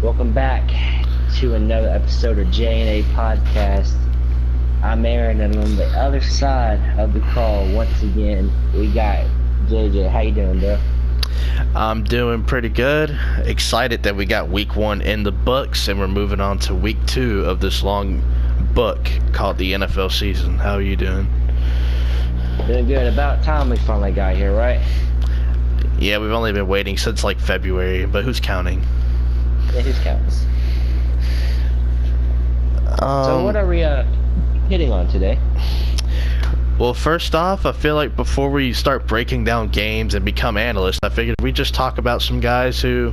Welcome back to another episode of J&A Podcast. I'm Aaron, and on the other side of the call, once again, we got JJ. How you doing, bro? I'm doing pretty good. Excited that we got week 1 in the books, and we're moving on to week 2 of this long book called the NFL season. How are you doing? Doing good. About time we finally got here, right? Yeah, we've only been waiting since like February, but who's counting? Yeah, who's counts? So what are we hitting on today? Well, first off, I feel like before we start breaking down games and become analysts, I figured we just talk about some guys who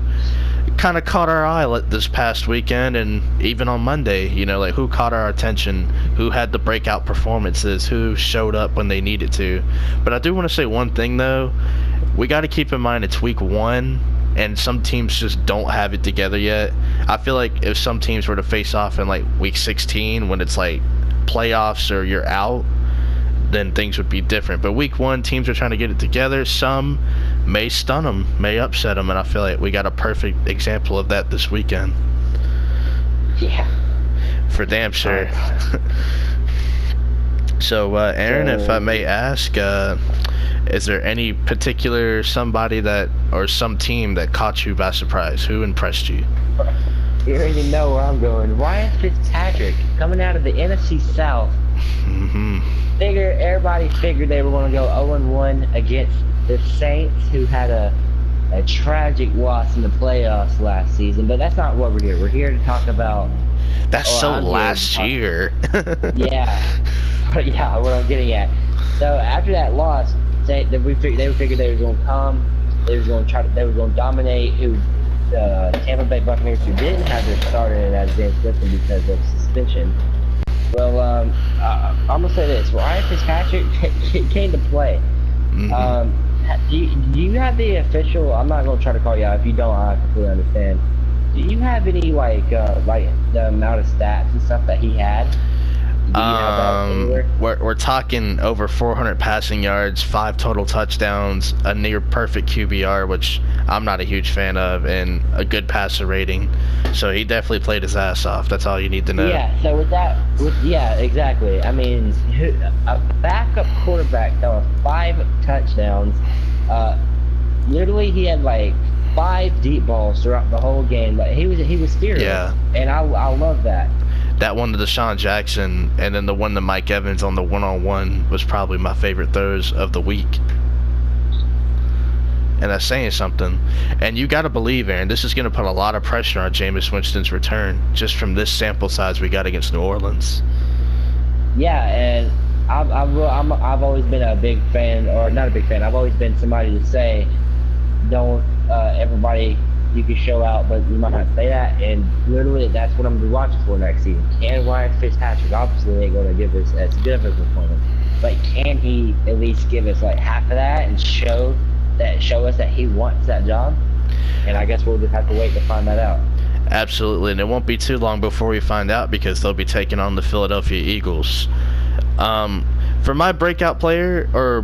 kind of caught our eye this past weekend and even on Monday, like who caught our attention, who had the breakout performances, who showed up when they needed to. But I do want to say one thing, though. We got to keep in mind it's week 1, and some teams just don't have it together yet. I feel like if some teams were to face off in like week 16 when it's like playoffs or you're out, then things would be different. But week 1, teams are trying to get it together. Some may stun them, may upset them, and I feel like we got a perfect example of that this weekend. Yeah. For damn sure. So, Aaron, if I may ask, is there any particular somebody that, or some team that caught you by surprise? Who impressed you? You already know where I'm going. Ryan Fitzpatrick, coming out of the NFC South. Mm-hmm. Everybody figured they were going to go 0-1 against the Saints, who had a tragic loss in the playoffs last season. But that's not what we're here. We're here to talk about. That's last year. Yeah, yeah, what I'm getting at. So after that loss, they figured they were going to come. They were going to dominate. Tampa Bay Buccaneers, who didn't have their starter in Isaiah Clifton because of suspension. Well, I'm gonna say this: Ryan Fitzpatrick came to play. Mm-hmm. Do you have the official? I'm not gonna try to call you out if you don't. I completely understand. Do you have any like the amount of stats and stuff that he had? We're talking over 400 passing yards, 5 total touchdowns, a near perfect QBR, which I'm not a huge fan of, and a good passer rating. So he definitely played his ass off. That's all you need to know. Yeah. So yeah, exactly. I mean, a backup quarterback throwing 5 touchdowns. Literally, he had like 5 deep balls throughout the whole game. But he was steering. Yeah. And I love that. That one to Deshaun Jackson, and then the one to Mike Evans on the one-on-one was probably my favorite throws of the week. And that's saying something. And you got to believe, Aaron, this is going to put a lot of pressure on Jameis Winston's return just from this sample size we got against New Orleans. Yeah, and I've always been a big fan, or not a big fan. I've always been somebody to say, don't everybody. You can show out, but you might not say that, and literally that's what I'm going to be watching for next season. Can Ryan Fitzpatrick, obviously ain't going to give us as good of a performance, but can he at least give us like half of that and show us that he wants that job? And I guess we'll just have to wait to find that out. Absolutely, and it won't be too long before we find out, because they'll be taking on the Philadelphia Eagles. For my breakout player, or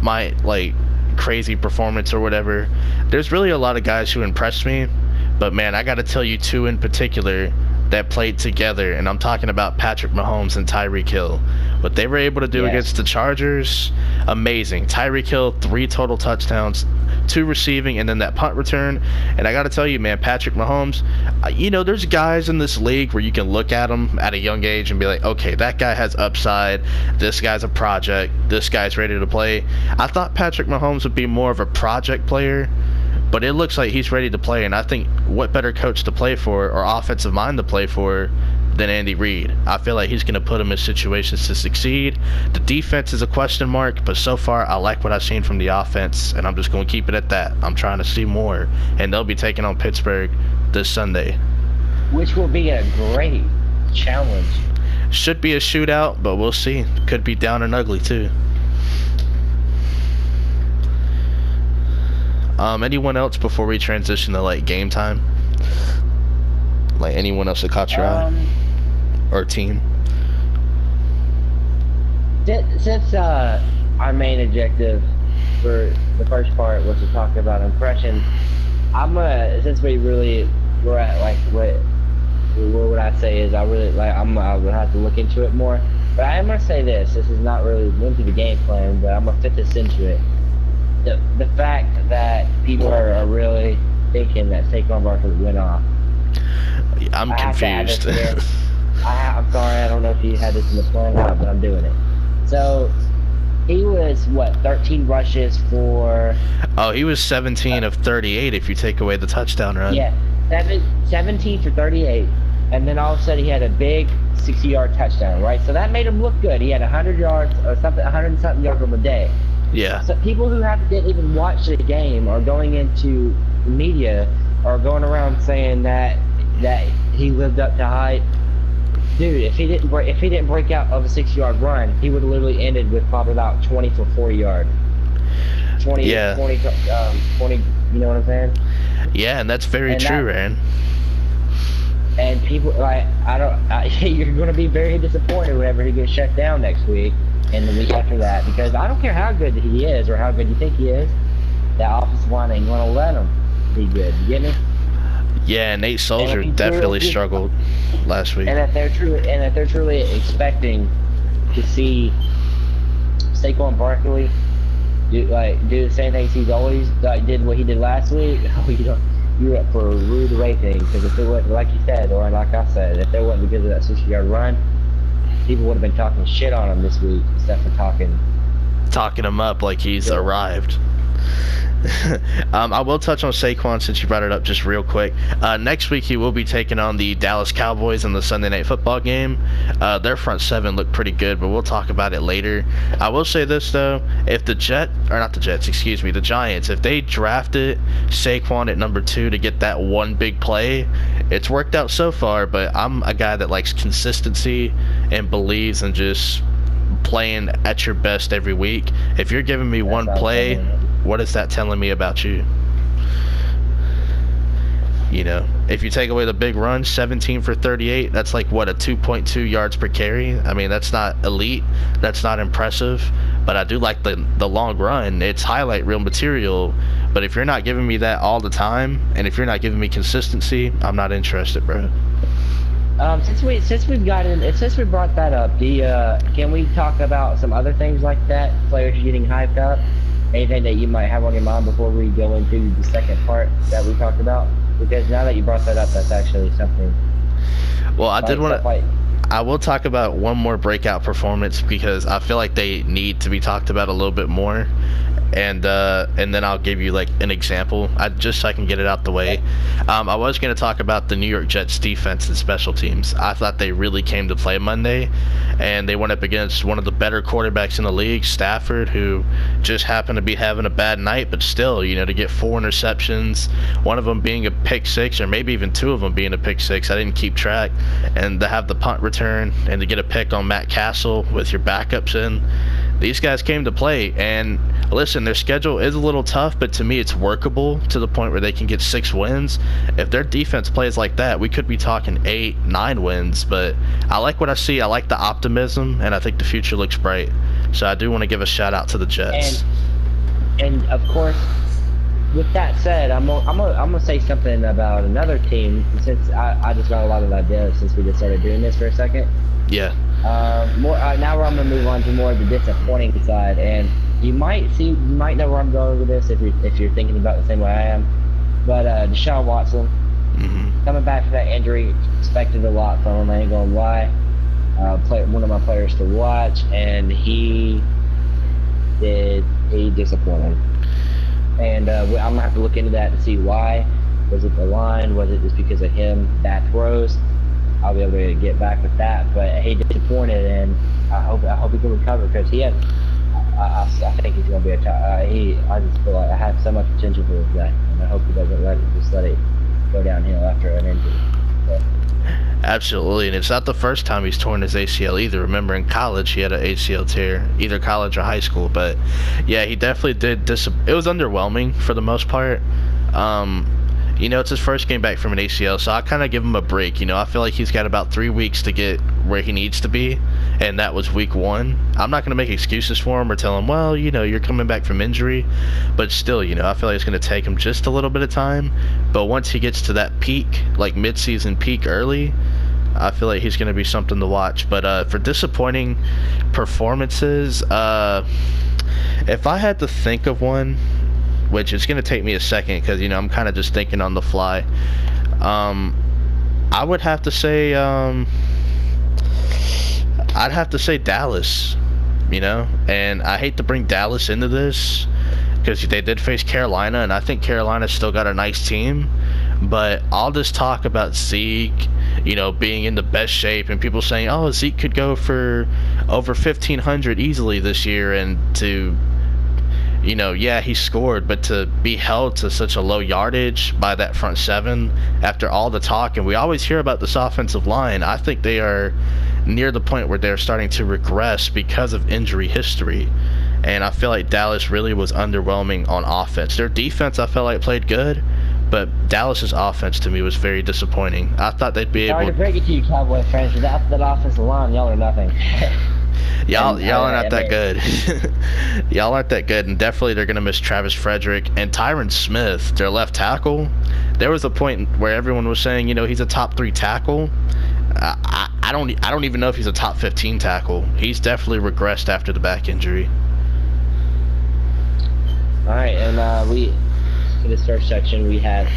my crazy performance or whatever, there's really a lot of guys who impressed me, but man, I gotta tell you 2 in particular that played together, and I'm talking about Patrick Mahomes and Tyreek Hill. What they were able to do against the Chargers, amazing. Tyreek Hill, 3 total touchdowns, 2 receiving, and then that punt return. And I got to tell you, man, Patrick Mahomes, there's guys in this league where you can look at them at a young age and be like, okay, that guy has upside. This guy's a project. This guy's ready to play. I thought Patrick Mahomes would be more of a project player, but it looks like he's ready to play. And I think what better coach to play for, or offensive mind to play for, than Andy Reid. I feel like he's going to put him in situations to succeed. The defense is a question mark, but so far I like what I've seen from the offense, and I'm just going to keep it at that. I'm trying to see more, and they'll be taking on Pittsburgh this Sunday. Which will be a great challenge. Should be a shootout, but we'll see. Could be down and ugly too. Anyone else before we transition to game time? Anyone else that caught your eye? Or team? Since our main objective for the first part was to talk about impressions, since we really we're at, like what would I say is I really like I would have to look into it more. But I am gonna say this. This is not really into the game plan, but I'm gonna fit this into it. The fact that people are really thinking that Saquon Barkley went off. I'm I have to add this confused. here. I'm sorry, I don't know if you had this in the plan or not, but I'm doing it. So he was what 13 rushes for. Oh, he was 17 of 38 if you take away the touchdown run. Yeah, 17 for 38, and then all of a sudden he had a big 60-yard touchdown, right? So that made him look good. He had 100 yards or something, 100 and something yards on the day. Yeah. So people who didn't even watch the game or going into the media or going around saying that he lived up to hype. Dude, if he didn't break out of a 60-yard run, he would have literally ended with probably about 20 for 40 yard. 20, Yeah. 20, 20, you know what I'm saying? Yeah, and that's very true, Ryan. And people you're going to be very disappointed whenever he gets shut down next week and the week after that, because I don't care how good he is or how good you think he is, that offensive line ain't going to let him be good. You get me? Yeah, Nate Soldier definitely struggled last week. And if they're truly expecting to see Saquon Barkley do the same things he's always did what he did last week, you're up for a rude awakening. Because if it wasn't, like you said, or like I said, if it wasn't because of that 60-yard run, people would have been talking shit on him this week instead of talking him up like he's arrived. I will touch on Saquon since you brought it up just real quick. Next week he will be taking on the Dallas Cowboys in the Sunday Night Football game. Their front seven looked pretty good, but we'll talk about it later. I will say this though, if the Giants, if they drafted Saquon at number 2 to get that one big play, it's worked out so far, but I'm a guy that likes consistency and believes in just playing at your best every week. If you're giving me one play, what is that telling me about you? You know, if you take away the big run, 17 for 38, that's like what, a 2.2 yards per carry? I mean, that's not elite, that's not impressive, but I do like the long run. It's highlight reel material, but if you're not giving me that all the time, and if you're not giving me consistency, I'm not interested, bro. Since we brought that up, can we talk about some other things like that? Players getting hyped up. Anything that you might have on your mind before we go into the second part that we talked about? Because now that you brought that up, that's actually something. Well, I will talk about one more breakout performance because I feel like they need to be talked about a little bit more. And then I'll give you like an example, just so I can get it out the way. I was going to talk about the New York Jets defense and special teams. I thought they really came to play Monday, and they went up against one of the better quarterbacks in the league, Stafford, who just happened to be having a bad night, but still, to get 4 interceptions, one of them being a pick 6, or maybe even 2 of them being a pick 6. I didn't keep track. And to have the punt return and to get a pick on Matt Castle with your backups in. These guys came to play, and listen, their schedule is a little tough, but to me it's workable to the point where they can get 6 wins. If their defense plays like that, we could be talking 8, 9 wins, but I like what I see. I like the optimism, and I think the future looks bright. So I do want to give a shout out to the Jets. And of course, with that said, I'm gonna say something about another team, since I just got a lot of ideas since we just started doing this for a second. Yeah. Now I'm gonna move on to more of the disappointing side, and you might know where I'm going with this if you're thinking about it the same way I am. But Deshaun Watson, coming back from that injury, expected a lot from him. I ain't gonna lie. One of my players to watch, and he disappointed. And I'm gonna have to look into that to see why. Was it the line? Was it just because of him bad throws? I'll be able to get back with that, but he disappointed, and I hope he can recover, because he has. I think he's going to be a top. I just feel like I have so much potential for this guy, and I hope he doesn't let it go downhill after an injury. So. Absolutely, and it's not the first time he's torn his ACL either. Remember, in college he had an ACL tear, either college or high school. But yeah, he definitely did. It was underwhelming for the most part. It's his first game back from an ACL, so I kind of give him a break. I feel like he's got about 3 weeks to get where he needs to be, and that was week 1. I'm not going to make excuses for him or tell him, well, you're coming back from injury, but still, I feel like it's going to take him just a little bit of time. But once he gets to that peak, like mid-season peak early, I feel like he's going to be something to watch. But for disappointing performances, if I had to think of one, which is going to take me a second because, I'm kind of just thinking on the fly, I would have to say, I'd have to say Dallas, and I hate to bring Dallas into this because they did face Carolina, and I think Carolina's still got a nice team, but all this talk about Zeke, being in the best shape, and people saying, oh, Zeke could go for over 1,500 easily this year, and to, yeah, he scored, but to be held to such a low yardage by that front seven after all the talk, and we always hear about this offensive line, I think they are near the point where they're starting to regress because of injury history. And I feel like Dallas really was underwhelming on offense. Their defense, I felt like, played good, but Dallas's offense to me was very disappointing. I thought they'd be able. Sorry to break it to you, Cowboy fans, without that offensive line, y'all are nothing. Y'all are not that good. Y'all aren't that good, and definitely they're gonna miss Travis Frederick and Tyron Smith, their left tackle. There was a point where everyone was saying, he's a top 3 tackle. I don't even know if he's a top 15 tackle. He's definitely regressed after the back injury. All right, and we for this first section we had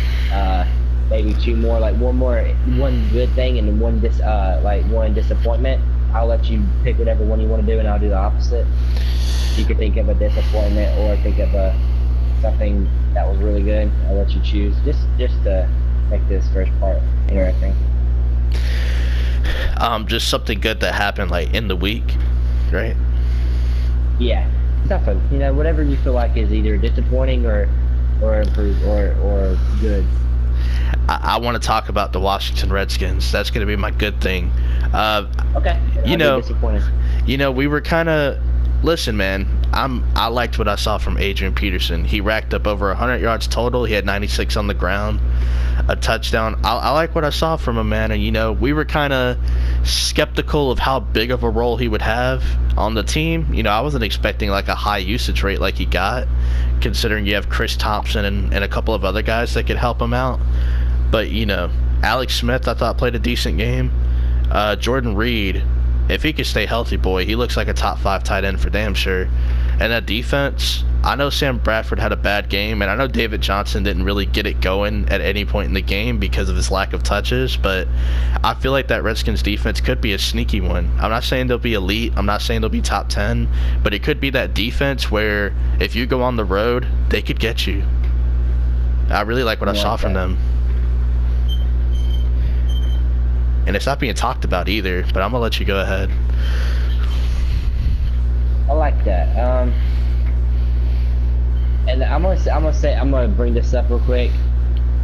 maybe 2 more, like one good thing and one disappointment. I'll let you pick whatever one you want to do, and I'll do the opposite. You could think of a disappointment or think of something that was really good. I'll let you choose. Just to make this first part interesting. Just something good that happened like in the week, right? Yeah, something. Whatever you feel like is either disappointing or improved or good. I want to talk about the Washington Redskins. That's going to be my good thing. Okay. We were kind of. Listen, man, I liked what I saw from Adrian Peterson. He racked up over 100 yards total. He had 96 on the ground, a touchdown. I like what I saw from him, man. And, we were kind of skeptical of how big of a role he would have on the team. I wasn't expecting like a high usage rate like he got, considering you have Chris Thompson and a couple of other guys that could help him out. But, Alex Smith, I thought, played a decent game. Jordan Reed, if he could stay healthy, boy, he looks like a top 5 tight end for damn sure. And that defense, I know Sam Bradford had a bad game, and I know David Johnson didn't really get it going at any point in the game because of his lack of touches, but I feel like that Redskins defense could be a sneaky one. I'm not saying they'll be elite, I'm not saying they'll be top 10, but it could be that defense where if you go on the road, they could get you. I really like what I saw from them. And it's not being talked about either, but I'm going to let you go ahead. I like that. And I'm gonna bring this up real quick.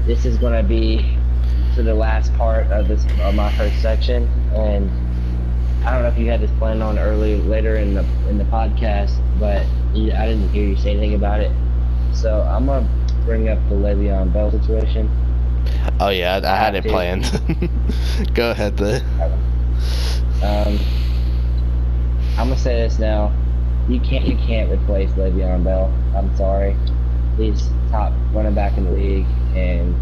This is gonna be to the last part of my first section, and I don't know if you had this planned on later in the podcast, but I didn't hear you say anything about it. So I'm gonna bring up the Le'Veon Bell situation. Oh yeah, I had it planned. Go ahead, then. I'm gonna say this now. You can't replace Le'Veon Bell. I'm sorry. He's top running back in the league, and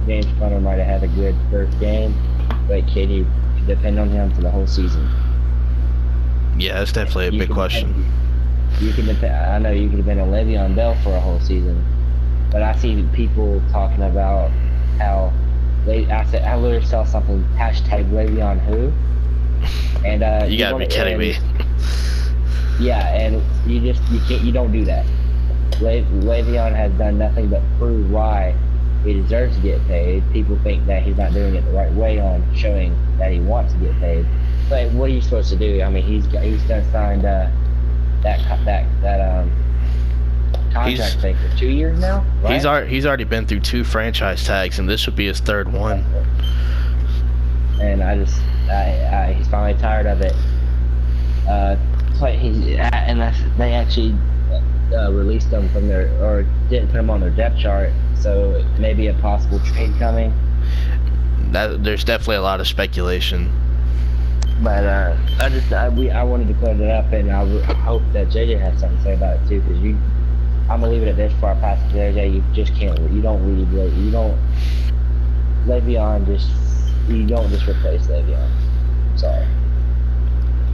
James Conner might have had a good first game, but can you depend on him for the whole season? Yeah, that's definitely a big question. I know you can depend on Le'Veon Bell for a whole season, but I see people talking about how I literally saw something hashtag Le'Veon who, and you gotta be kidding me. Yeah, and you don't do that. Le'Veon has done nothing but prove why he deserves to get paid. People think that he's not doing it the right way on showing that he wants to get paid. But what are you supposed to do? I mean, he's done signed that contract thing for 2 years now. Right? He's already been through 2 franchise tags, and this would be his 3rd one. And he's finally tired of it. They actually released them from or didn't put them on their depth chart, so maybe a possible trade coming. There's definitely a lot of speculation. But I wanted to clear that up, and I hope that JJ has something to say about it too, because I'm gonna leave it at this far past JJ. You just can't. You don't leave. You don't. Le'Veon just. You don't just replace Le'Veon. Sorry.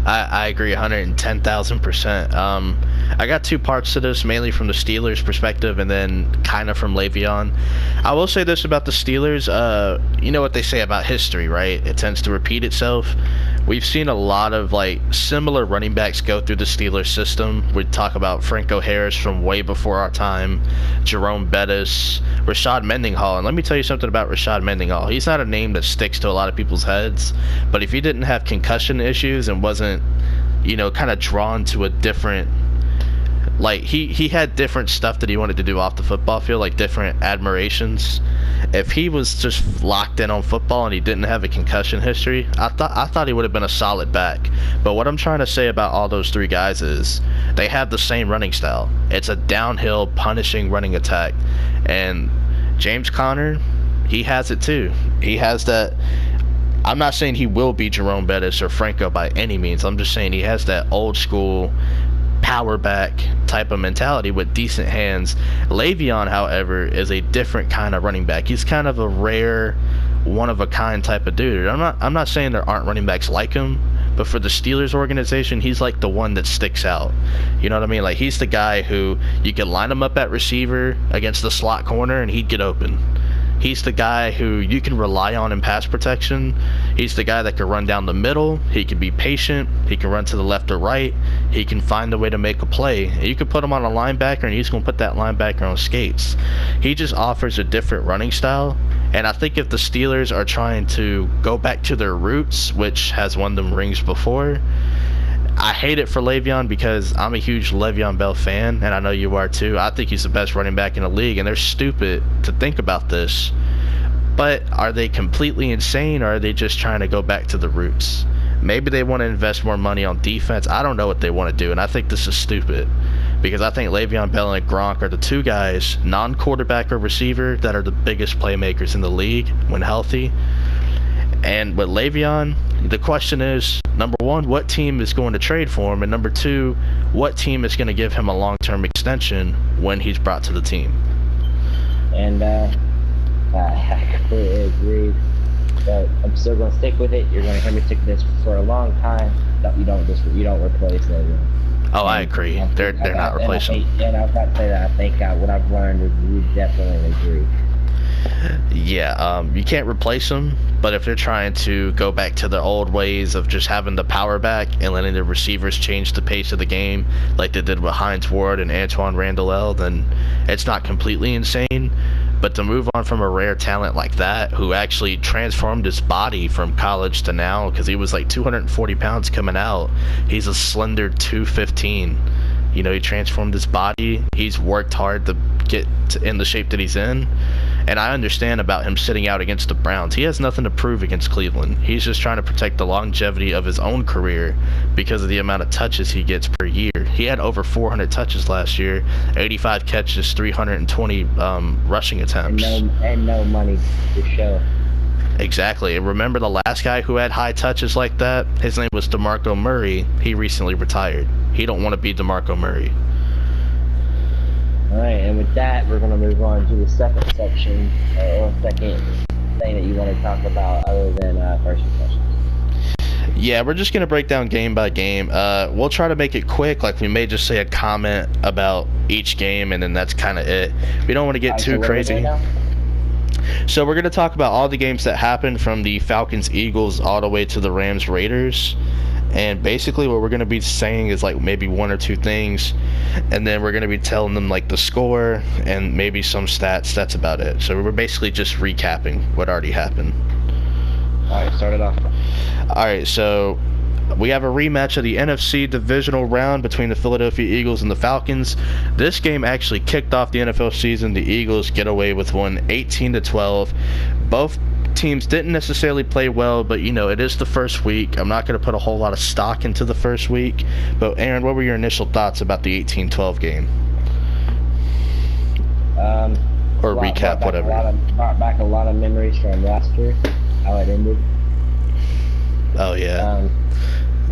I agree 110,000%. I got two parts to this, mainly from the Steelers' perspective and then kind of from Le'Veon. I will say this about the Steelers. You know what they say about history, right? It tends to repeat itself. We've seen a lot of like similar running backs go through the Steelers system. We talk about Franco Harris from way before our time, Jerome Bettis, Rashad Mendenhall. And let me tell you something about Rashad Mendenhall. He's not a name that sticks to a lot of people's heads, but if he didn't have concussion issues and wasn't, you know, kind of drawn to a different, like he had different stuff that he wanted to do off the football field, like different admirations. If he was just locked in on football and he didn't have a concussion history, I thought he would have been a solid back. But what I'm trying to say about all those three guys is they have the same running style. It's a downhill, punishing running attack. And James Conner, he has it too. He has that. I'm not saying he will be Jerome Bettis or Franco by any means. I'm just saying he has that old school power back type of mentality with decent hands. Le'Veon, however, is a different kind of running back. He's kind of a rare, one of a kind type of dude. I'm not saying there aren't running backs like him, but for the Steelers organization, he's like the one that sticks out. You know what I mean? Like he's the guy who you could line him up at receiver against the slot corner and he'd get open. He's the guy who you can rely on in pass protection. He's the guy that can run down the middle. He can be patient. He can run to the left or right. He can find a way to make a play. You can put him on a linebacker, and he's going to put that linebacker on skates. He just offers a different running style. And I think if the Steelers are trying to go back to their roots, which has won them rings before, I hate it for Le'Veon because I'm a huge Le'Veon Bell fan, and I know you are too. I think he's the best running back in the league, and they're stupid to think about this. But are they completely insane, or are they just trying to go back to the roots? Maybe they want to invest more money on defense. I don't know what they want to do, and I think this is stupid. Because I think Le'Veon Bell and Gronk are the two guys, non-quarterback or receiver, that are the biggest playmakers in the league when healthy. And with Le'Veon, the question is, number one, what team is going to trade for him? And number two, what team is going to give him a long-term extension when he's brought to the team? And I completely agree. But I'm still going to stick with it. You're going to hear me stick with this for a long time. You don't replace Le'Veon. Oh, I agree. They're not replacing. And I was about to say that I think what I've learned is we definitely agree. Yeah, you can't replace them, but if they're trying to go back to the old ways of just having the power back and letting the receivers change the pace of the game like they did with Hines Ward and Antoine Randall, then it's not completely insane. But to move on from a rare talent like that, who actually transformed his body from college to now, because he was like 240 pounds coming out, he's a slender 215. You know, he transformed his body. He's worked hard to get in the shape that he's in. And I understand about him sitting out against the Browns. He has nothing to prove against Cleveland. He's just trying to protect the longevity of his own career because of the amount of touches he gets per year. He had over 400 touches last year, 85 catches, 320 rushing attempts. And no money to show. Exactly. And remember the last guy who had high touches like that? His name was DeMarco Murray. He recently retired. He don't want to be DeMarco Murray. All right, and with that, we're going to move on to the second section, or second thing that you want to talk about other than first impressions. Yeah, we're just going to break down game by game. We'll try to make it quick. Like, we may just say a comment about each game, and then that's kind of it. We don't want to get too crazy. So we're going to talk about all the games that happened from the Falcons-Eagles all the way to the Rams-Raiders. And basically what we're going to be saying is like maybe one or two things, and then we're going to be telling them like the score and maybe some stats. That's about it. So we're basically just recapping what already happened. All right, start it off. All right, so we have a rematch of the NFC divisional round between the Philadelphia Eagles and the Falcons. This game actually kicked off the NFL season. The Eagles get away with one 18-12. Both teams didn't necessarily play well, but you know, it is the first week. I'm not going to put a whole lot of stock into the first week. But Aaron, what were your initial thoughts about the 18-12 game? Or recap, whatever. Brought back a lot of memories from last year, how it ended. Oh yeah, Um,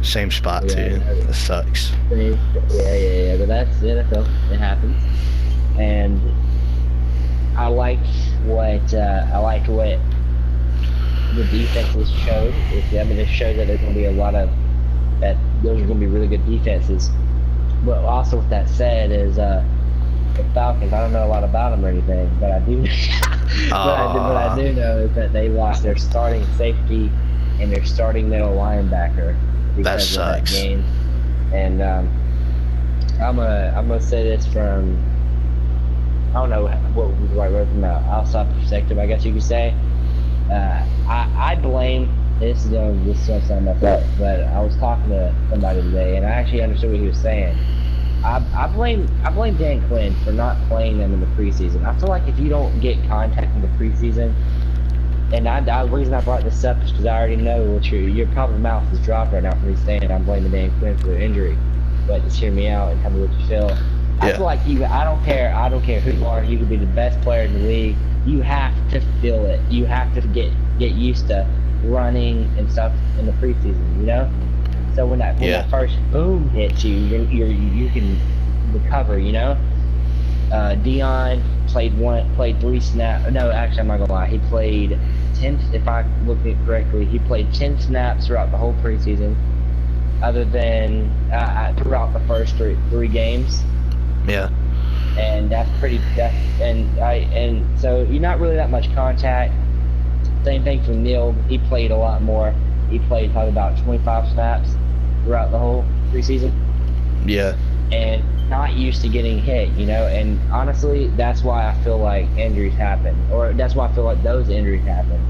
same spot yeah, too. That sucks. yeah. But that's the NFL. It happens, and I liked what the defenses showed. I mean, it showed that there's going to be a lot of that. Those are going to be really good defenses. But also, with that said, is the Falcons. I don't know a lot about them or anything, but I do. What I do know is that they lost their starting safety and their starting middle linebacker because of that game. And I'm gonna say this from, I don't know what would be the right word, from an outside perspective, I guess you could say. I blame this. This is gonna sound messed up, but I was talking to somebody today, and I actually understood what he was saying. I blame Dan Quinn for not playing them in the preseason. I feel like if you don't get contact in the preseason, and the reason I brought this up is because I already know what your probably mouth is dropped right now from me saying I'm blaming Dan Quinn for the injury. But just hear me out and tell me what you feel. Yeah. I feel like I don't care who you are. You could be the best player in the league. You have to feel it. You have to get used to running and stuff in the preseason. You know. So when that first boom hits you, you can recover. You know. Dion played 3 snaps. No, actually, I'm not gonna lie. He played 10. If I looked at it correctly, he played 10 snaps throughout the whole preseason, other than throughout the first three games. Yeah. And that's pretty. And so you're not really that much contact. Same thing for Neil. He played a lot more. He played probably about 25 snaps throughout the whole preseason. Yeah. And not used to getting hit, you know. And honestly, that's why I feel like injuries happen, or that's why I feel like those injuries happen.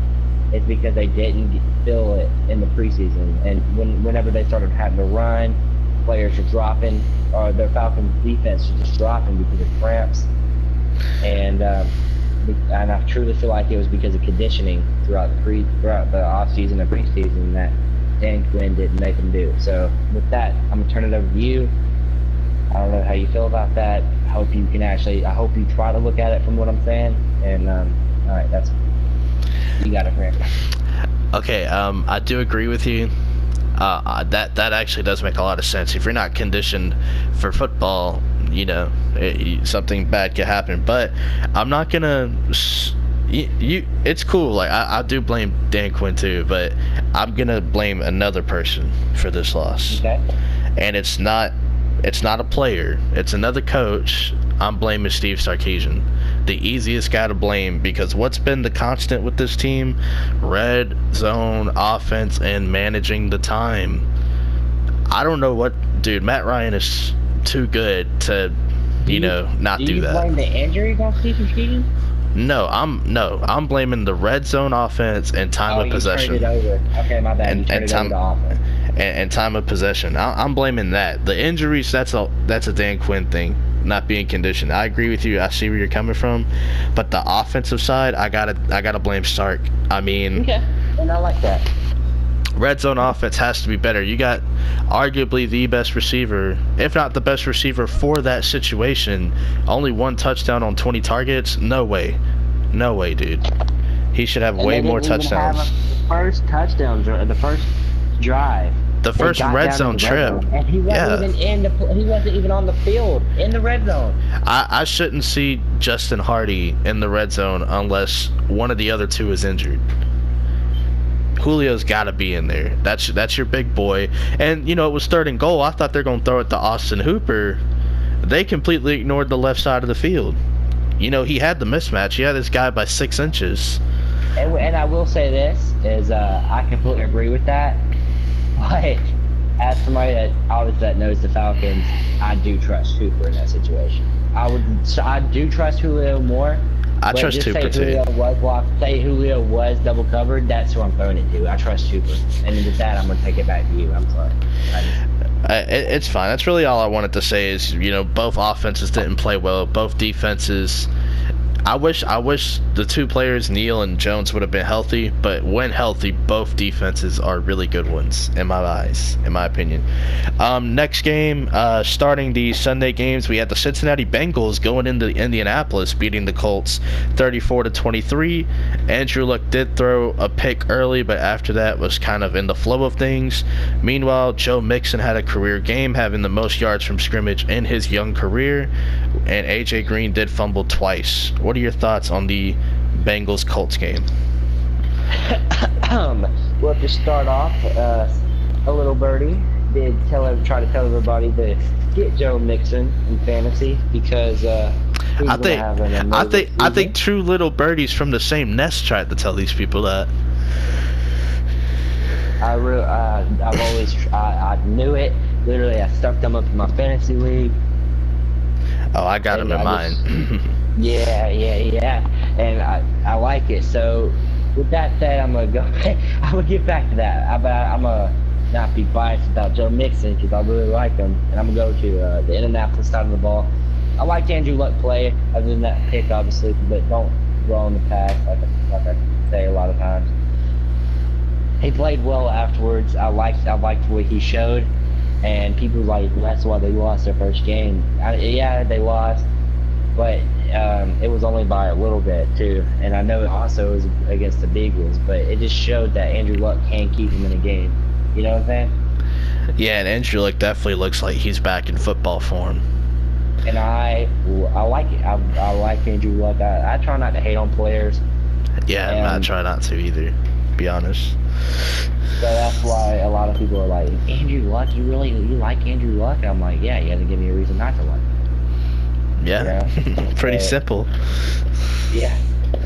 It's because they didn't feel it in the preseason, and whenever they started having to run, players are dropping, or their Falcons defense is just dropping because of cramps. And I truly feel like it was because of conditioning throughout the off season and preseason that Dan Quinn didn't make them do. So with that, I'm gonna turn it over to you. I don't know how you feel about that. I hope you try to look at it from what I'm saying. And all right, you got it, Frank. Okay, I do agree with you. That actually does make a lot of sense. If you're not conditioned for football, you know, something bad could happen. But I'm not gonna. It's cool. Like I do blame Dan Quinn too, but I'm gonna blame another person for this loss. Okay. And it's not a player. It's another coach. I'm blaming Steve Sarkisian, the easiest guy to blame, because what's been the constant with this team? Red zone offense and managing the time. I don't know dude, Matt Ryan is too good to, not do that. Do you blame the injuries on Steve Sarkisian? No, I'm blaming the red zone offense and time of possession. Turned it over. Okay, my bad. And time to offense. And time of possession. I'm blaming that. The injuries, that's a Dan Quinn thing, not being conditioned. I agree with you. I see where you're coming from, but the offensive side, I gotta blame Stark. I mean, okay, and I like that. Red zone offense has to be better. You got arguably the best receiver, if not the best receiver for that situation. Only 1 touchdown on 20 targets? No way, dude. He should have way more touchdowns. The first touchdown, the first drive. The first red zone trip. And he wasn't he wasn't even on the field in the red zone. I shouldn't see Justin Hardy in the red zone unless one of the other two is injured. Julio's got to be in there. That's your big boy. And, it was 3rd and goal. I thought they were going to throw it to Austin Hooper. They completely ignored the left side of the field. He had the mismatch. He had this guy by 6 inches. And I will say this, is I completely agree with that. But as somebody that knows the Falcons, I do trust Hooper in that situation. I do trust Julio more. I trust Hooper too. Say Julio was double covered, that's who I'm throwing it to. I trust Hooper. And with that, I'm going to take it back to you. I'm sorry. It's fine. That's really all I wanted to say is, both offenses didn't play well. Both defenses, I wish the two players, Neal and Jones, would have been healthy, but when healthy, both defenses are really good ones in my eyes, in my opinion. Next game, starting the Sunday games, we had the Cincinnati Bengals going into Indianapolis, beating the Colts 34-23. Andrew Luck did throw a pick early, but after that was kind of in the flow of things. Meanwhile, Joe Mixon had a career game, having the most yards from scrimmage in his young career, and AJ Green did fumble twice. What are your thoughts on the Bengals-Colts game? Well, to start off, a little birdie did try to tell everybody to get Joe Mixon in fantasy because he's gonna have an amazing season. I think true little birdies from the same nest tried to tell these people that. I knew it. Literally, I stuck them up in my fantasy league. Oh, I got him in mine. Yeah, and I like it. So, with that said, I'm gonna go. I'm gonna get back to that. I'm gonna not be biased about Joe Mixon because I really like him, and I'm gonna go to the Indianapolis side of the ball. I like Andrew Luck play, other than that pick, obviously, but don't dwell on the past, like I say a lot of times. He played well afterwards. I liked what he showed, and people like that's why they lost their first game. Yeah, they lost, but it was only by a little bit too. And I know it also was against the Bengals, but it just showed that Andrew Luck can keep him in a game. You know what I'm saying? Yeah, and Andrew Luck definitely looks like he's back in football form. And I like it. I like Andrew Luck. I try not to hate on players. Yeah, and I try not to either. Be honest. So that's why a lot of people are like, Andrew Luck, you like Andrew Luck? And I'm like, yeah, he hasn't given me a reason not to like him. Yeah, you know? Pretty simple. Yeah.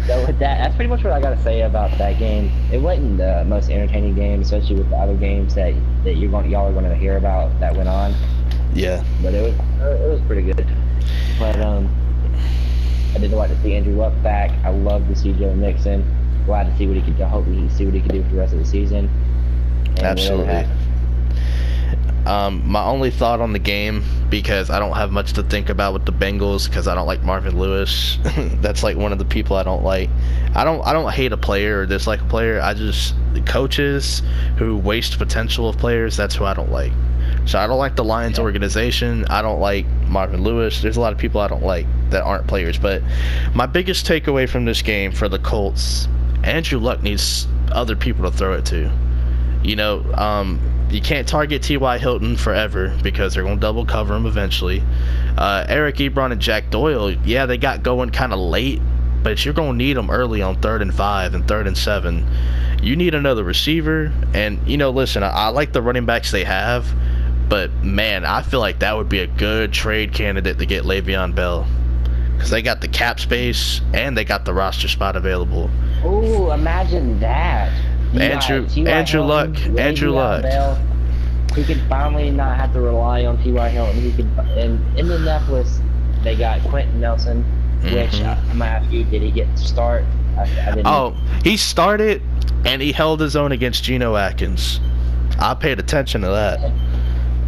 So with that's pretty much what I got to say about that game. It wasn't the most entertaining game, especially with the other games that y'all are going to hear about that went on. Yeah. But it was pretty good. But I did like to see Andrew Luck back. I love to see Joe Mixon. Glad to see what he could do. Hope we see what he can do for the rest of the season. And absolutely. My only thought on the game, because I don't have much to think about with the Bengals, because I don't like Marvin Lewis. That's like one of the people I don't like. I don't hate a player or dislike a player. I just coaches who waste potential of players. That's who I don't like. So I don't like the Lions organization. I don't like Marvin Lewis. There's a lot of people I don't like that aren't players. But my biggest takeaway from this game for the Colts, Andrew Luck needs other people to throw it to. You know, you can't target T.Y. Hilton forever because they're going to double cover him eventually. Eric Ebron and Jack Doyle, yeah, they got going kind of late, but you're going to need them early on 3rd and 5 and 3rd and 7. You need another receiver. And, you know, listen, I like the running backs they have, but, man, I feel like that would be a good trade candidate to get Le'Veon Bell because they got the cap space and they got the roster spot available. Oh, imagine that. Andrew Luck. Bell. He could finally not have to rely on T.Y. Hilton. He could. In Indianapolis, they got Quentin Nelson, which I'm gonna ask you, did he get to start? I didn't. Oh, he started and he held his own against Geno Atkins. I paid attention to that.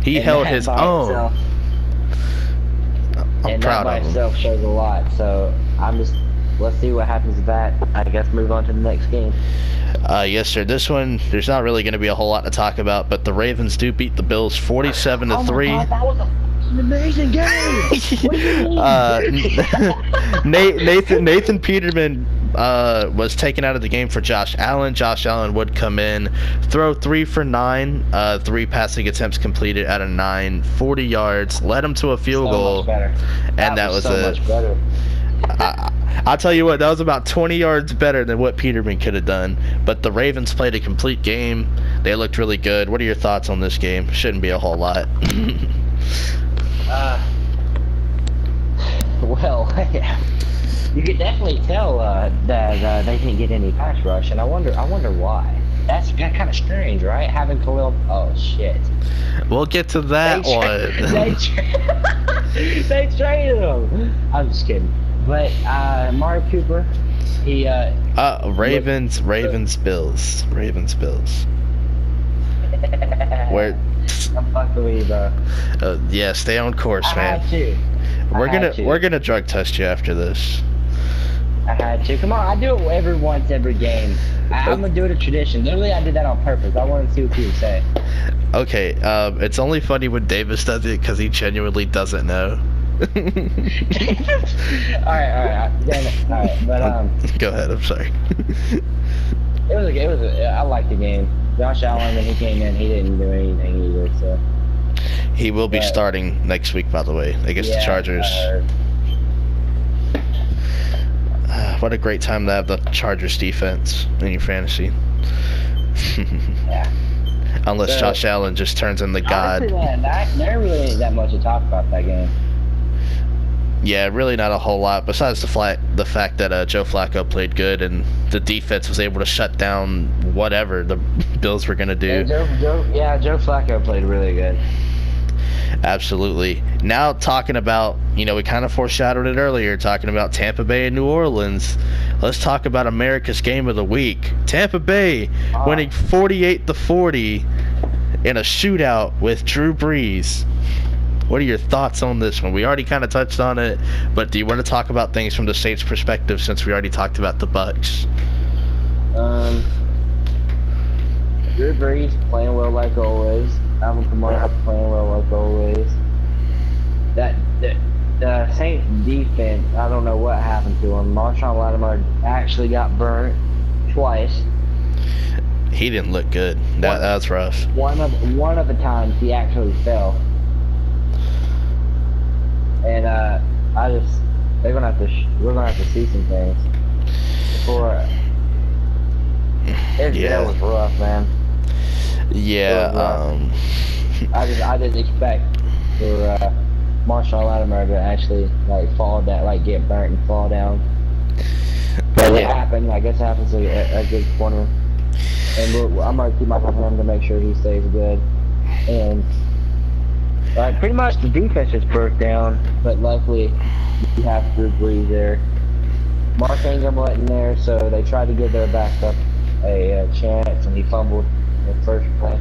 He held his own. I'm proud of him. And that by itself shows a lot. So let's see what happens with that. I guess move on to the next game. Yes, sir. This one, there's not really going to be a whole lot to talk about, but the Ravens do beat the Bills 47-3. Oh my God, that was an amazing game. What do you mean? Nathan Peterman was taken out of the game for Josh Allen. Josh Allen would come in, throw 3 for 9, 3 passing attempts completed out of 9, 40 yards, led him to a field goal, much better. And that was so much better. I'll tell you what, that was about 20 yards better than what Peterman could have done. But the Ravens played a complete game. They looked really good. What are your thoughts on this game? Shouldn't be a whole lot. Well, yeah. You could definitely tell that they didn't get any pass rush, and I wonder why. That's kind of strange, right? Having Khalil. Oh shit. We'll get to that one. They traded him. I'm just kidding. But Amari Cooper, he Ravens, Bills. Where? I'm fucking with you, bro. Yeah, stay on course, man. I had to. We're gonna drug test you after this. I had to. Come on, I do it every game. I'm gonna do it a tradition. Literally, I did that on purpose. I wanted to see what you would say. Okay, it's only funny when Davis does it because he genuinely doesn't know. All right. Damn it. All right, but Go ahead. I'm sorry. I liked the game. Josh Allen, when he came in, he didn't do anything either. So he will be starting next week, by the way, against the Chargers. What a great time to have the Chargers defense in your fantasy. Yeah. Unless Josh Allen just turns into God. Honestly, man, there really ain't that much to talk about that game. Yeah, really not a whole lot, besides the fact that Joe Flacco played good and the defense was able to shut down whatever the Bills were going to do. Joe Flacco played really good. Absolutely. Now talking about, we kind of foreshadowed it earlier, talking about Tampa Bay and New Orleans. Let's talk about America's Game of the Week. Tampa Bay winning 48-40 in a shootout with Drew Brees. What are your thoughts on this one? We already kind of touched on it, but do you want to talk about things from the Saints' perspective since we already talked about the Bucs? Drew Brees playing well like always. Alvin Kamara playing well like always. The Saints defense, I don't know what happened to him. Marshawn Lattimore actually got burnt twice. He didn't look good. That's rough. One of the times he actually fell. And we're gonna have to see some things before. That was rough, man. Yeah. I didn't expect for Marshawn Lattimore to actually fall down, get burnt and fall down. But it happened. I guess it happens to a good corner. And I'm gonna keep my eye on him to make sure he stays good. And pretty much the defense just broke down, but luckily you have Drew Brees there. Mark Ingram went in there, so they tried to give their backup a chance, and he fumbled in the first play.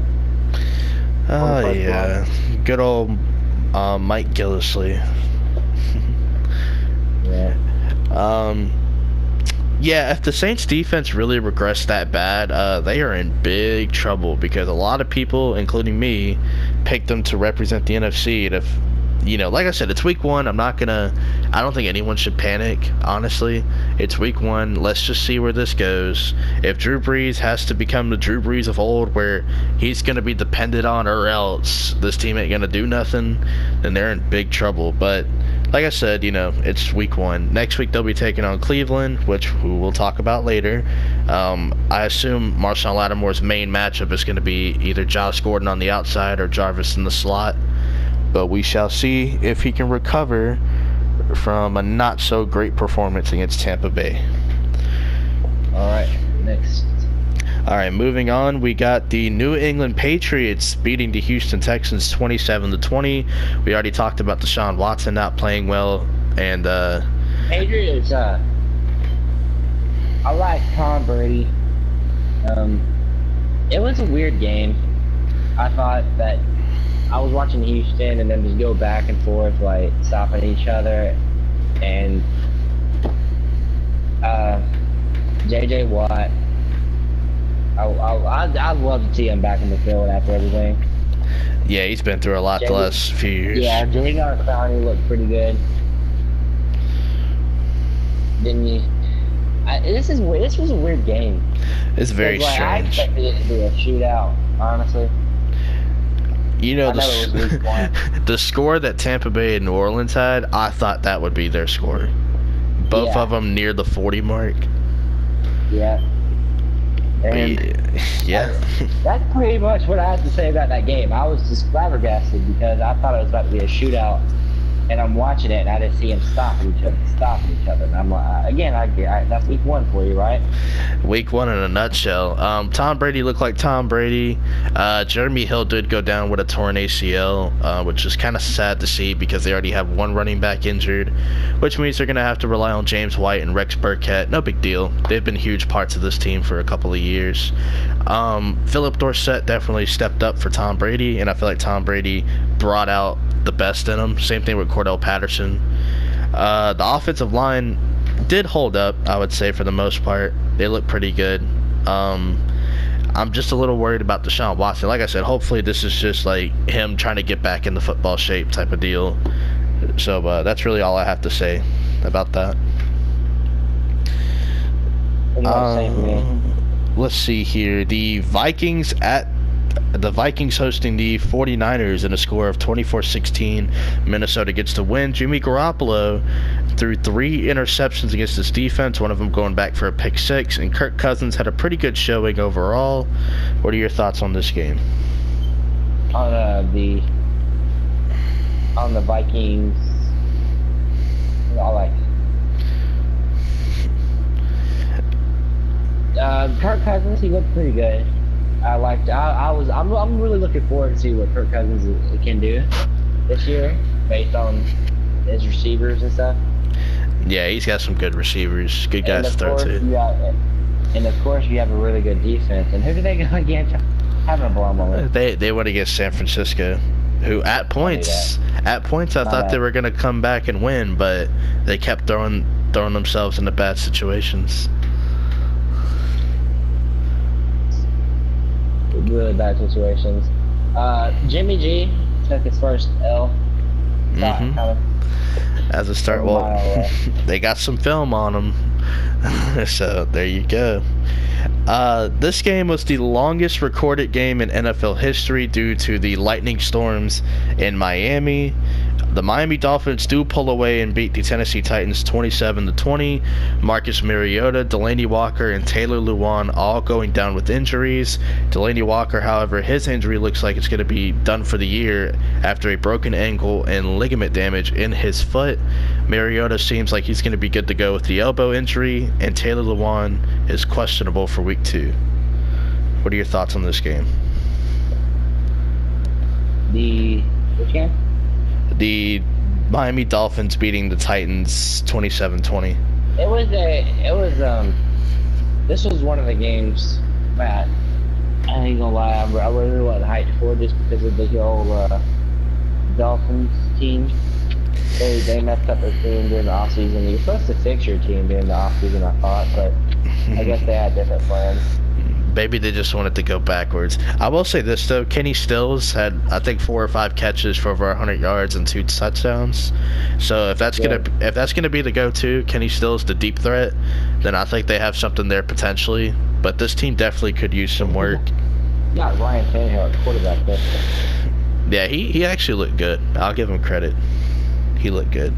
Oh yeah, good old Mike Gillislee. Yeah. Yeah, if the Saints defense really regressed that bad, they are in big trouble because a lot of people, including me, picked them to represent the NFC. And if, like I said, it's week one. I don't think anyone should panic, honestly. It's week one. Let's just see where this goes. If Drew Brees has to become the Drew Brees of old where he's going to be depended on or else this team ain't going to do nothing, then they're in big trouble. But like I said, it's week one. Next week they'll be taking on Cleveland, which we'll talk about later. I assume Marshawn Lattimore's main matchup is going to be either Josh Gordon on the outside or Jarvis in the slot. But we shall see if he can recover from a not-so-great performance against Tampa Bay. All right, next. All right, moving on, we got the New England Patriots beating the Houston Texans 27-20. We already talked about Deshaun Watson not playing well, and Patriots. I like Tom Brady. It was a weird game. I thought that I was watching Houston and then just go back and forth, stopping each other, and J.J. Watt. I'd love to see him back in the field after everything. Yeah, he's been through a lot the last few years. Yeah, Jadeveon Clowney looked pretty good. Didn't he? This was a weird game. It's very strange. I expected it to be a shootout, honestly. The score that Tampa Bay and New Orleans had, I thought that would be their score. Both of them near the 40 mark. Yeah. And that's pretty much what I have to say about that game. I was just flabbergasted because I thought it was about to be a shootout, and I'm watching it and I just see them stopping each other. And I'm like, again, that's week one for you, right? Week one in a nutshell. Tom Brady looked like Tom Brady. Jeremy Hill did go down with a torn ACL, which is kind of sad to see because they already have one running back injured, which means they're going to have to rely on James White and Rex Burkhead. No big deal. They've been huge parts of this team for a couple of years. Philip Dorsett definitely stepped up for Tom Brady, and I feel like Tom Brady brought out the best in him. Same thing with Cordell Patterson. The offensive line did hold up, I would say, for the most part. They look pretty good. I'm just a little worried about Deshaun Watson. Like I said, hopefully this is just like him trying to get back in the football shape type of deal. So that's really all I have to say about that. Let's see here. The Vikings hosting the 49ers in a score of 24-16. Minnesota gets the win. Jimmy Garoppolo threw 3 interceptions against this defense, one of them going back for a pick 6, and Kirk Cousins had a pretty good showing overall. What are your thoughts on this game? On the Vikings, I like Kirk Cousins. He looked pretty good. I'm really looking forward to see what Kirk Cousins can do this year based on his receivers and stuff. Yeah, he's got some good receivers, good guys to throw to. And of course, you have a really good defense. And who do they go against? Having a blow moment. They went against San Francisco, who at points I thought they were gonna come back and win, but they kept throwing themselves into bad situations. Really bad situations. Jimmy G took his first L. As a start, well, they got some film on him, so there you go. This game was the longest recorded game in NFL history due to the lightning storms in Miami. The Miami Dolphins do pull away and beat the Tennessee Titans 27-20. Marcus Mariota, Delanie Walker, and Taylor Lewan all going down with injuries. Delanie Walker, however, his injury looks like it's going to be done for the year after a broken ankle and ligament damage in his foot. Mariota seems like he's going to be good to go with the elbow injury, and Taylor Lewan is questionable for week 2. What are your thoughts on this game? Which game? The Miami Dolphins beating the Titans 27-20. This was one of the games that I ain't gonna lie, I really wasn't hyped for just because of the whole Dolphins team. They messed up their team during the offseason. You're supposed to fix your team during the offseason, I thought, but I guess they had different plans. Maybe they just wanted to go backwards. I will say this though, Kenny Stills had I think 4 or 5 catches for over 100 yards and 2 touchdowns. So if that's gonna be the go-to, Kenny Stills the deep threat, then I think they have something there potentially. But this team definitely could use some work. Not Ryan Tannehill at quarterback though. Yeah, he actually looked good. I'll give him credit. He looked good.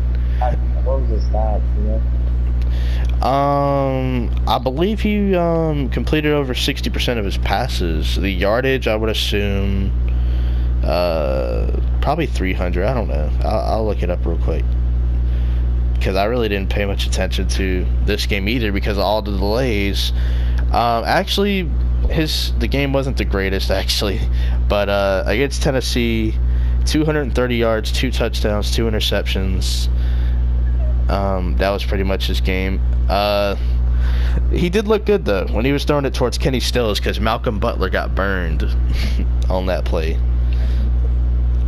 What was his stats, you know? I believe he completed over 60% of his passes. The yardage, I would assume, probably 300. I don't know. I'll look it up real quick because I really didn't pay much attention to this game either because of all the delays. Actually, the game wasn't the greatest actually, but against Tennessee, 230 yards, 2 touchdowns, 2 interceptions. That was pretty much his game. He did look good though when he was throwing it towards Kenny Stills because Malcolm Butler got burned on that play.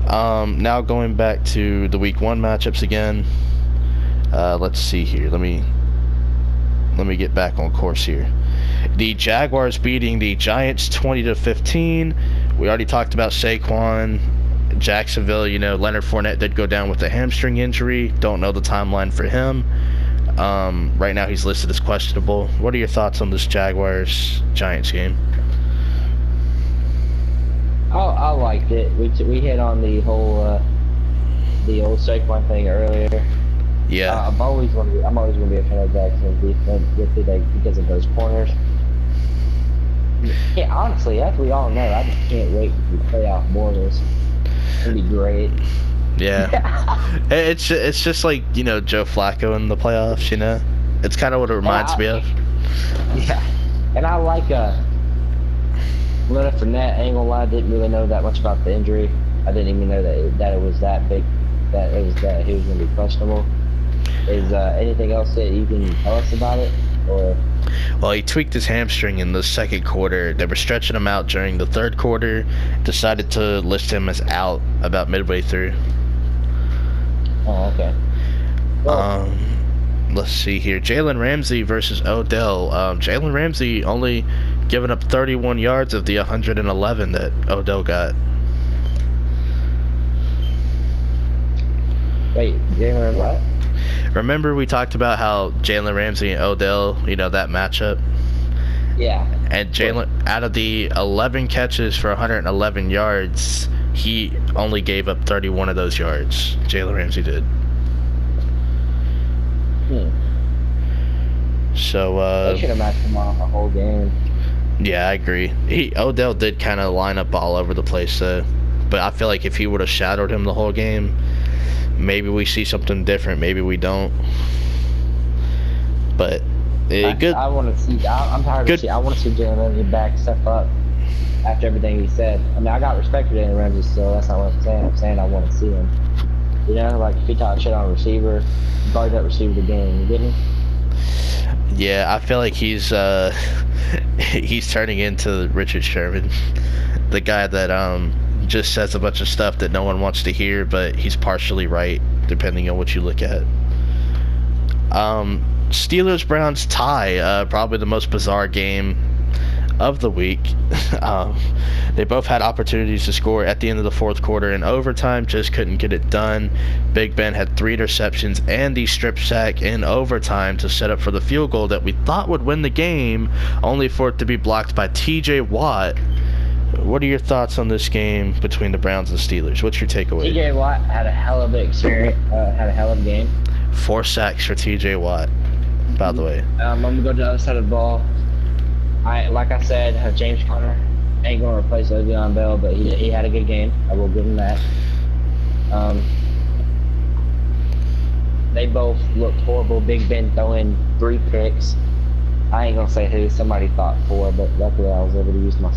Now going back to the week 1 matchups again. Let's see here. Let me get back on course here. The Jaguars beating the Giants 20-15. We already talked about Saquon. Jacksonville, Leonard Fournette did go down with a hamstring injury. Don't know the timeline for him. Right now he's listed as questionable. What are your thoughts on this Jaguars-Giants game? I liked it. We hit on the whole the old Saquon thing earlier. Yeah. I'm always going to be a fan of Jackson's defense because of those corners. Yeah, honestly, as we all know, I just can't wait for the playoff borders. It'd be great. Yeah. It's just like, Joe Flacco in the playoffs, It's kind of what it reminds me of. Yeah. And I like Leonard Fournette. I ain't gonna lie, I didn't really know that much about the injury. I didn't even know that it was that big, that he was gonna be questionable. Is anything else that you can tell us about it? Or well, he tweaked his hamstring in the second quarter. They were stretching him out during the third quarter. Decided to list him as out about midway through. Oh, okay. Well, let's see here. Jalen Ramsey versus Odell. Jalen Ramsey only giving up 31 yards of the 111 that Odell got. Wait, Jalen what? Remember we talked about how Jalen Ramsey and Odell, that matchup? Yeah. And Jalen, out of the 11 catches for 111 yards, he only gave up 31 of those yards. Jalen Ramsey did. So, they should have matched him off the whole game. Yeah, I agree. Odell did kind of line up all over the place, though. But I feel like if he would have shadowed him the whole game, maybe we see something different. Maybe we don't. But good. I want to see. I'm tired of seeing. I want to see Jalen Ramsey back step up after everything he said. I mean, I got respect for Jalen Ramsey, so that's not what I'm saying. I'm saying I want to see him. Like if he talk shit on a receiver, guard that receiver the game. You get me? Yeah, I feel like he's turning into Richard Sherman, the guy that just says a bunch of stuff that no one wants to hear, but he's partially right depending on what you look at. Steelers-Browns tie, probably the most bizarre game of the week. They both had opportunities to score at the end of the fourth quarter in overtime, just couldn't get it done. Big Ben had 3 interceptions and the strip sack in overtime to set up for the field goal that we thought would win the game, only for it to be blocked by TJ Watt. What are your thoughts on this game between the Browns and Steelers? What's your takeaway? TJ Watt had a hell of an experience, had a hell of a game. 4 sacks for TJ Watt, by the way. I'm going to go to the other side of the ball. Like I said, James Conner ain't going to replace Le'Veon Bell, but he had a good game. I will give him that. They both looked horrible. Big Ben throwing 3 picks. I ain't going to say who. Somebody thought 4, but luckily I was able to use my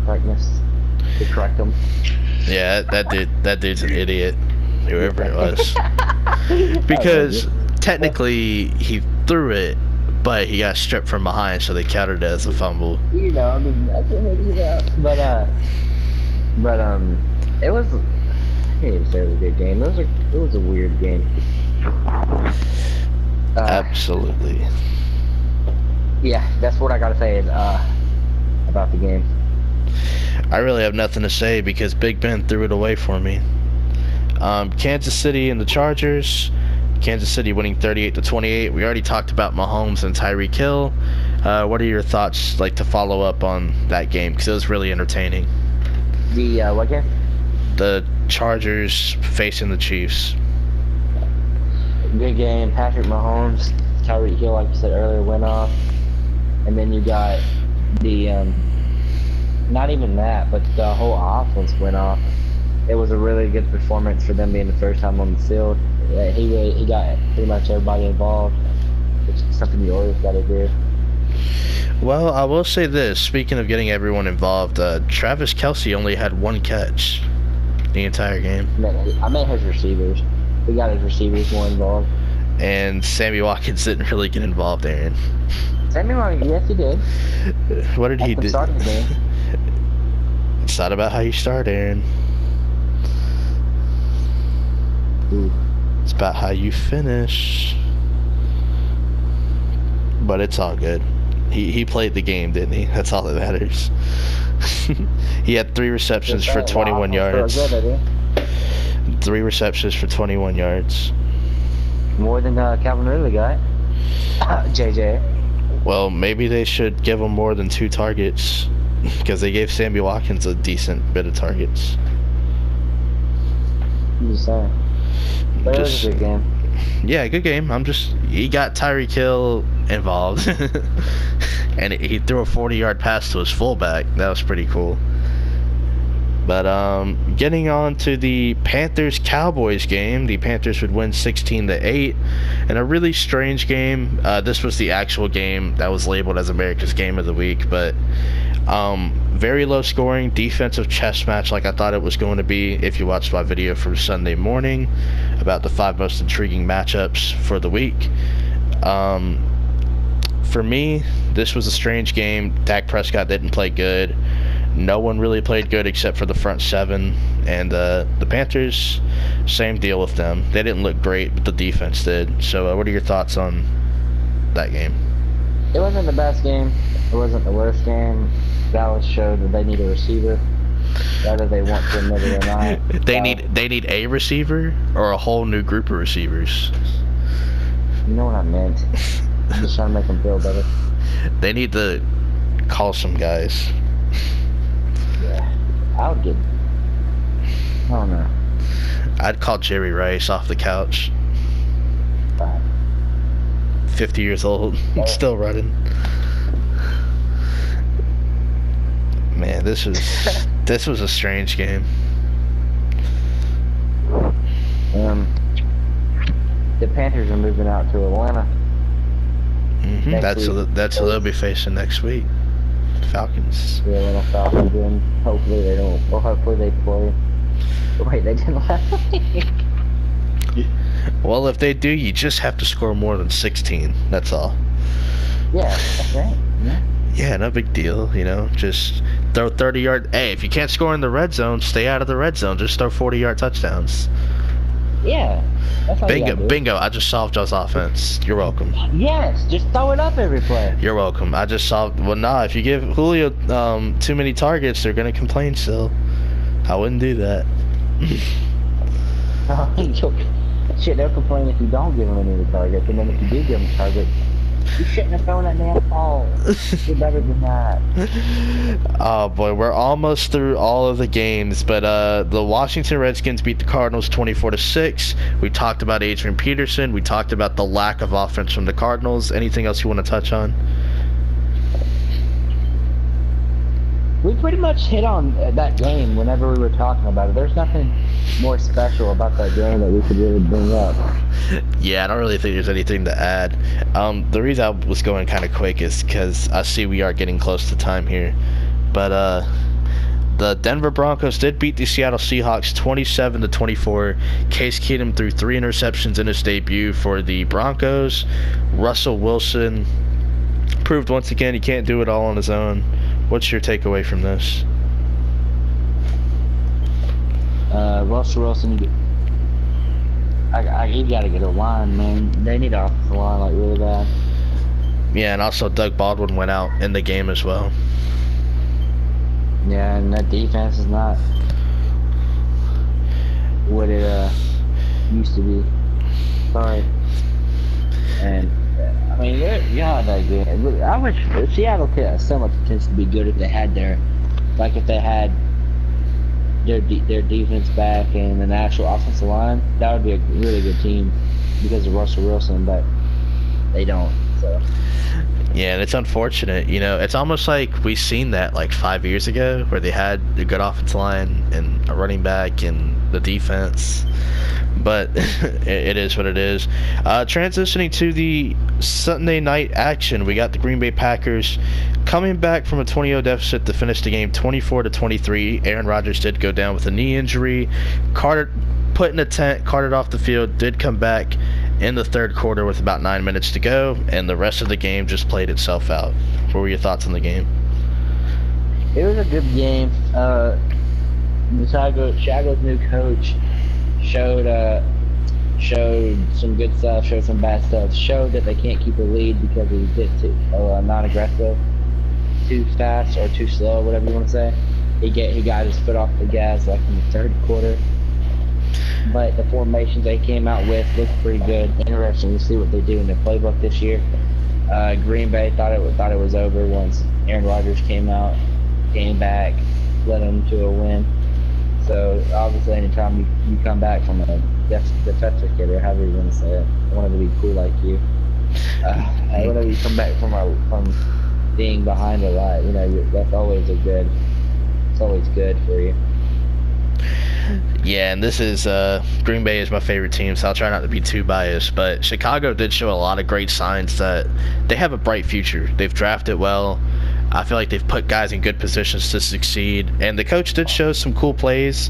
correctness to correct them. Yeah, that dude's an idiot, whoever it was. Because technically he threw it, but he got stripped from behind, so they counted it as a fumble. I mean, that's what it is. But it was. I can't even say it was a good game. It was a weird game. Absolutely. Yeah, that's what I gotta say about the game. I really have nothing to say because Big Ben threw it away for me. Kansas City and the Chargers. Kansas City winning 38-28. We already talked about Mahomes and Tyreek Hill. What are your thoughts, to follow up on that game? Because it was really entertaining. The what game? The Chargers facing the Chiefs. Good game. Patrick Mahomes, Tyreek Hill, like you said earlier, went off. And then you got the, not even that, but the whole offense went off. It was a really good performance for them being the first time on the field. He got pretty much everybody involved, which is something you always got to do. Well, I will say this. Speaking of getting everyone involved, Travis Kelce only had 1 catch the entire game. I meant his receivers. We got his receivers more involved. And Sammy Watkins didn't really get involved, Aaron. Sammy Watkins, yes, he did. What did he do? Starting the game. It's not about how you start, Aaron. Ooh. It's about how you finish. But it's all good. He played the game, didn't he? That's all that matters. He had 3 receptions for 21 yards. 3 receptions for 21 yards. More than Calvin Ridley got. JJ. Well, maybe they should give him more than 2 targets. Because they gave Sammy Watkins a decent bit of targets. I'm just saying. But it was a good game. Yeah, good game. He got Tyreek Hill involved. And he threw a 40-yard pass to his fullback. That was pretty cool. But getting on to the Panthers-Cowboys game, the Panthers would win 16-8 in a really strange game. This was the actual game that was labeled as America's Game of the Week, but very low scoring, defensive chess match like I thought it was going to be if you watched my video from Sunday morning about the 5 most intriguing matchups for the week. For me, this was a strange game. Dak Prescott didn't play good. No one really played good except for the front seven. And the Panthers, same deal with them. They didn't look great, but the defense did. So what are your thoughts on that game? It wasn't the best game. It wasn't the worst game. Dallas showed that they need a receiver, whether they want to admit it or not. They need a receiver or a whole new group of receivers. You know what I meant. I'm just trying to make them feel better. They need to call some guys. Yeah, I would get. I don't know. I'd call Jerry Rice off the couch. 50 years old, still running. Man, this was a strange game. The Panthers are moving out to Atlanta. That's who they'll be facing next week. Falcons. The Atlanta Falcons, and hopefully they don't. Well, hopefully they play. Wait, they didn't last week. Well, if they do, you just have to score more than 16. That's all. Yeah, that's right. Yeah, no big deal. You know, just throw 30-yard. Hey, if you can't score in the red zone, stay out of the red zone. Just throw 40-yard touchdowns. Yeah. That's all Bingo. I just solved y'all's offense. You're welcome. Yes, just throw it up every play. You're welcome. I just solved. Well, nah. If you give Julio too many targets, they're gonna complain still. I wouldn't do that. Shit, they'll complain if you don't give them any of the targets, and then if you do give them targets, you shouldn't have thrown that damn ball. You're better than that. Oh boy, we're almost through all of the games, but the Washington Redskins beat the Cardinals 24-6. We talked about Adrian Peterson. We talked about the lack of offense from the Cardinals. Anything else you want to touch on? We pretty much hit on that game whenever we were talking about it. There's nothing more special about that game that we could really bring up. Yeah, I don't really think there's anything to add. The reason I was going kind of quick is because I see we are getting close to time here. But the Denver Broncos did beat the Seattle Seahawks 27-24. Case Keenum threw 3 interceptions in his debut for the Broncos. Russell Wilson proved once again he can't do it all on his own. What's your takeaway from this? Russell Wilson, you gotta get a line, man. They need an offensive line, like, really bad. Yeah, and also Doug Baldwin went out in the game as well. Yeah, and that defense is not what it used to be. Sorry. And I mean, they're not that good. I wish Seattle could have so much potential to be good if they had if they had their defense back and an actual offensive line. That would be a really good team because of Russell Wilson, but they don't. So. Yeah, and it's unfortunate. You know, it's almost like we seen that like 5 years ago where they had a good offensive line and a running back and the defense. But it is what it is. Transitioning to the Sunday night action, we got the Green Bay Packers coming back from a 20-0 deficit to finish the game 24-23. Aaron Rodgers did go down with a knee injury. Carter put in a tent, carted off the field, did come back in the third quarter with about 9 minutes to go, and the rest of the game just played itself out. What were your thoughts on the game? It was a good game. Chicago's new coach showed some good stuff, showed some bad stuff, showed that they can't keep a lead because he gets too not aggressive, too fast or too slow, whatever you want to say. He got his foot off the gas like in the third quarter. But the formations they came out with looked pretty good. Interesting to see what they do in their playbook this year. Green Bay thought it was over once Aaron Rodgers came back, led them to a win. So obviously, anytime you come back from a defensive kid, or however you want to say it, I wanted to be cool like you. Whenever you come back from being behind a lot, that's always good. It's always good for you. Yeah, and this is Green Bay is my favorite team, so I'll try not to be too biased. But Chicago did show a lot of great signs that they have a bright future. They've drafted well. I feel like they've put guys in good positions to succeed, and the coach did show some cool plays.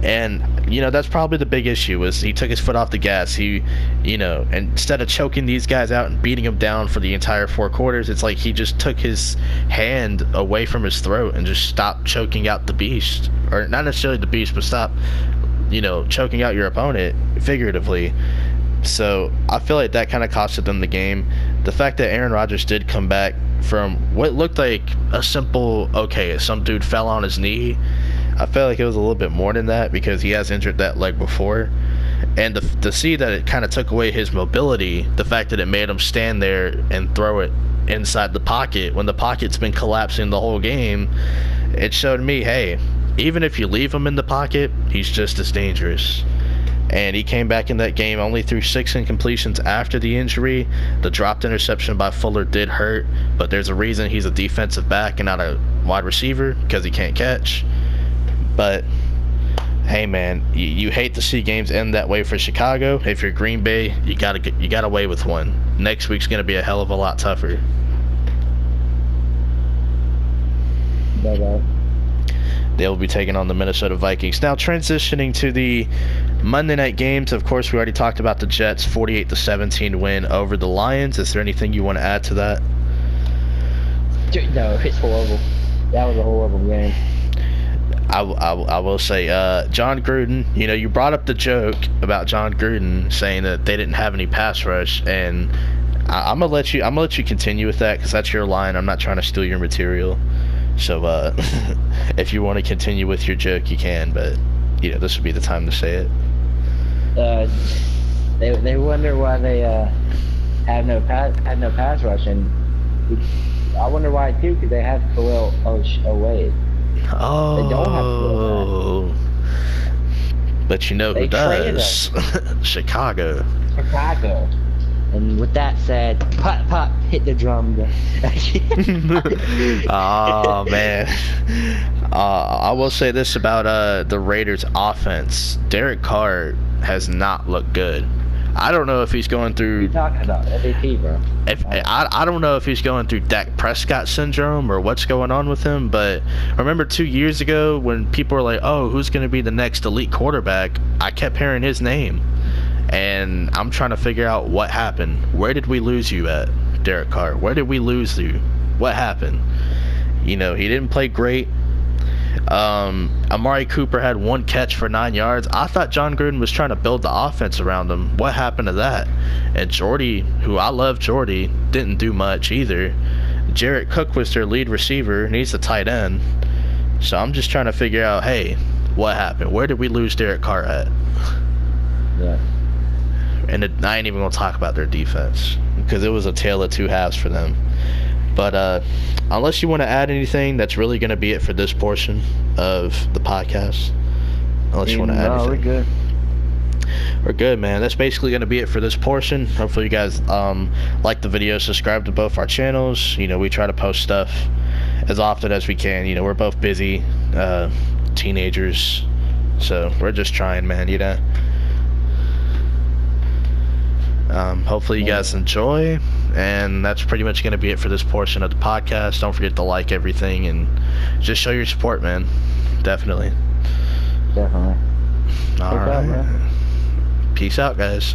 And that's probably the big issue, was he took his foot off the gas. He, instead of choking these guys out and beating them down for the entire 4 quarters, it's like he just took his hand away from his throat and just stopped choking out the beast, or not necessarily the beast, but stop choking out your opponent figuratively. So I feel like that kind of costed them the game. The fact that Aaron Rodgers did come back from what looked like a simple, okay, some dude fell on his knee, I felt like it was a little bit more than that, because he has injured that leg before. And to see that it kind of took away his mobility, the fact that it made him stand there and throw it inside the pocket when the pocket's been collapsing the whole game, it showed me, hey, even if you leave him in the pocket, he's just as dangerous. And he came back in that game, only threw 6 incompletions after the injury. The dropped interception by Fuller did hurt, but there's a reason he's a defensive back and not a wide receiver, because he can't catch. But hey, man, you hate to see games end that way for Chicago. If you're Green Bay, you got away with one. Next week's gonna be a hell of a lot tougher. Bye-bye. They'll be taking on the Minnesota Vikings. Now, transitioning to the Monday night games, of course, we already talked about the Jets' 48-17 win over the Lions. Is there anything you want to add to that? No, it's horrible. That was a horrible game. I will say, John Gruden, you brought up the joke about John Gruden saying that they didn't have any pass rush, and I'm gonna let you continue with that, because that's your line. I'm not trying to steal your material. So if you want to continue with your joke, you can, but this would be the time to say it. They wonder why they had no pass rush, and I wonder why too, because they have Khalil Wade. Oh, they don't have Khalil. But who does? Chicago. And with that said, pop, pop, hit the drum. Oh, man. I will say this about the Raiders' offense. Derek Carr has not looked good. I don't know if he's going through... What are you talking about? MVP, bro. I don't know if he's going through Dak Prescott syndrome or what's going on with him, but remember 2 years ago when people were like, oh, who's going to be the next elite quarterback? I kept hearing his name. And I'm trying to figure out what happened. Where did we lose you at, Derek Carr? Where did we lose you? What happened? He didn't play great. Amari Cooper had 1 catch for 9 yards. I thought John Gruden was trying to build the offense around him. What happened to that? And Jordy, who I love Jordy, didn't do much either. Jarrett Cook was their lead receiver, and he's the tight end. So I'm just trying to figure out, hey, what happened? Where did we lose Derek Carr at? Yeah. And I ain't even going to talk about their defense, because it was a tale of 2 halves for them. But unless you want to add anything, that's really going to be it for this portion of the podcast. Unless you want to add anything. No, we're good. We're good, man. That's basically going to be it for this portion. Hopefully you guys like the video, subscribe to both our channels. We try to post stuff as often as we can. We're both busy teenagers, so we're just trying, man. Hopefully you guys enjoy, and that's pretty much going to be it for this portion of the podcast. Don't forget to like everything and just show your support, man. Definitely. All right. Peace out, guys.